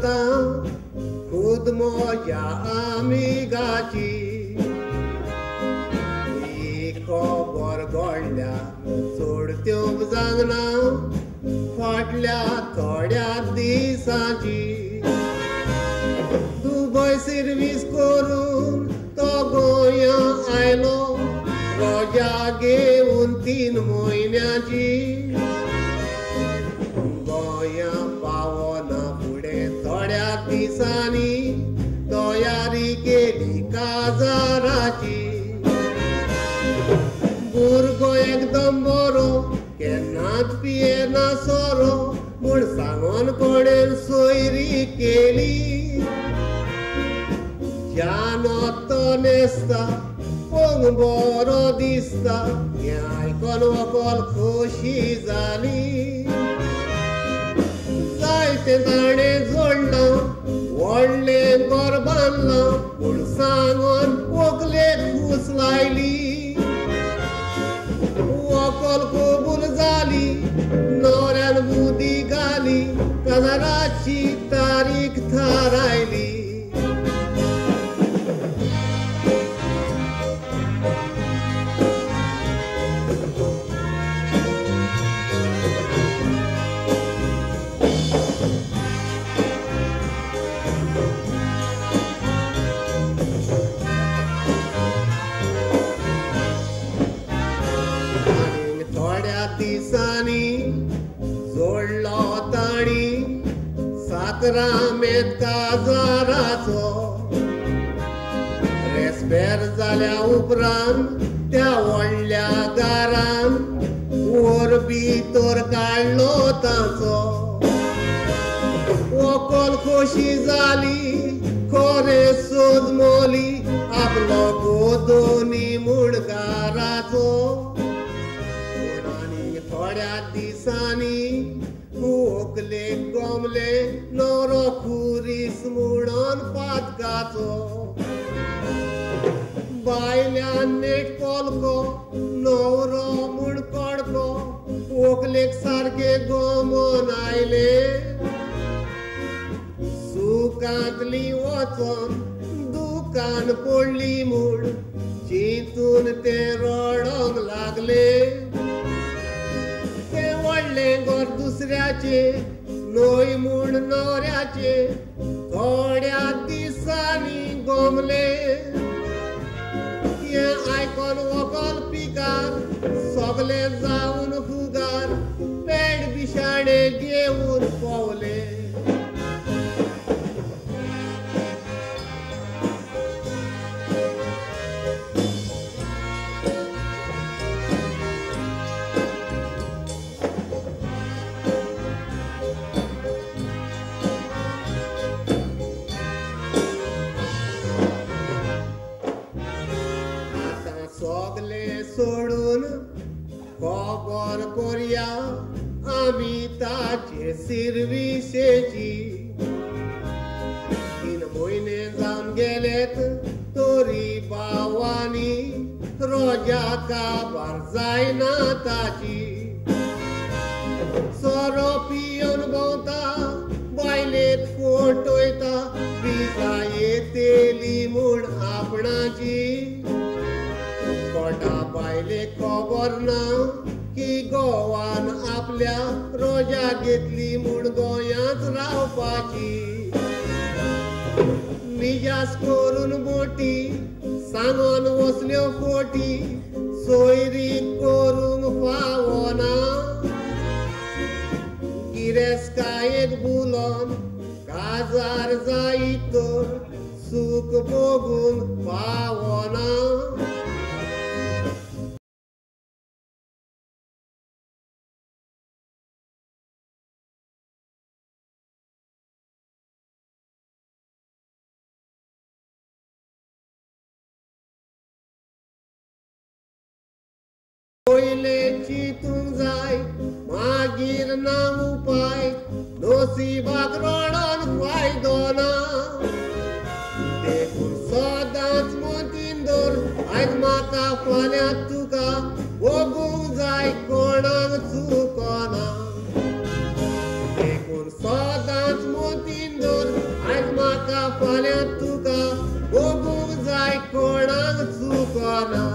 आतां खुद म्हज्या आमिगाची ही खबर घडल्यार सोडत्योंक जागना फाटल्या थोड्या दिसांची दुबय सर्वीस करून तो गोंया आयलो रोजा घेवन 3 म्हयन्याची गोंया पावना फुडें थोड्या दिसांनी तयारी केली काजाराची भुरगो एकदम बरो केन्नाच पियेना सोरो म्हूण सांगोन कडेन सोयरी केली ज्यानो तो नेसता पळोवंक बरो दिसता हें आयकून व्हंकल खोशी जाली जायते ताणें जोडलां व्हडलें घर बांदलां पूण सांगोन व्हंकलेक फूस लायली व्हंकल कबूल जाली न्हवऱ्यान मुदी घाली काजाराची तारीख थारायली जोडलो ताणी साकरामेत काजाराचो रेस्पेर जाल्या उपरांत त्या व्हडल्या गारान वर भितर काडलो ताचो व्हंकल खोशी जाली खरें सोद मोली आपलो गोदोनी मुडगाराचो थोड्या दिसांनी व्हंकलेक गोमले न्हवरो खुरीस म्हणून पातकाचो बायल्यान नेट पोलको न्हवरो म्हूण कडको व्हंकलेक सारके गोमोन आयले सुखांतली वचोन दुकान पडली म्हूण चिंतून ते रडोंक लागले व्हडलें घर दुसऱ्याचे न्हय म्हूण न्हवऱ्याचे थोड्या दिसांनी गोमले हें आयकून व्हंकल पिकार सगले जावन फुगार पेड बिशाणे घेवन पावले सोडून खबर कोरया आमी ताचे सिरविशेची 3 म्हयने जावन गेलेत तरी भावानी रोजा काबार जायना ताची सोरो पियोन भोंवता बायलेक फोटोयता बिजा येतेली म्हूण आपणाची कोटा बायलेक खबर ना की गोवान आपल्या रोजा घेतली म्हूण गोंयांत रावपाची निजास करून मोटी सांगोन वसल्यो फोटी सोयरी करूंक फावना गिरेस्कायेक बुलोन काजार जायत तर सूख भोगूंक फावना पयले चिंतूंक जाय मागीर ना उपाय नशिबाक रडोन फायदो ना देखून सदांच मतीन दवर आयज म्हाका फाल्यां तुका भोगूंक जाय कोणाक चुकोना देखून सदांच मतीन दवर ना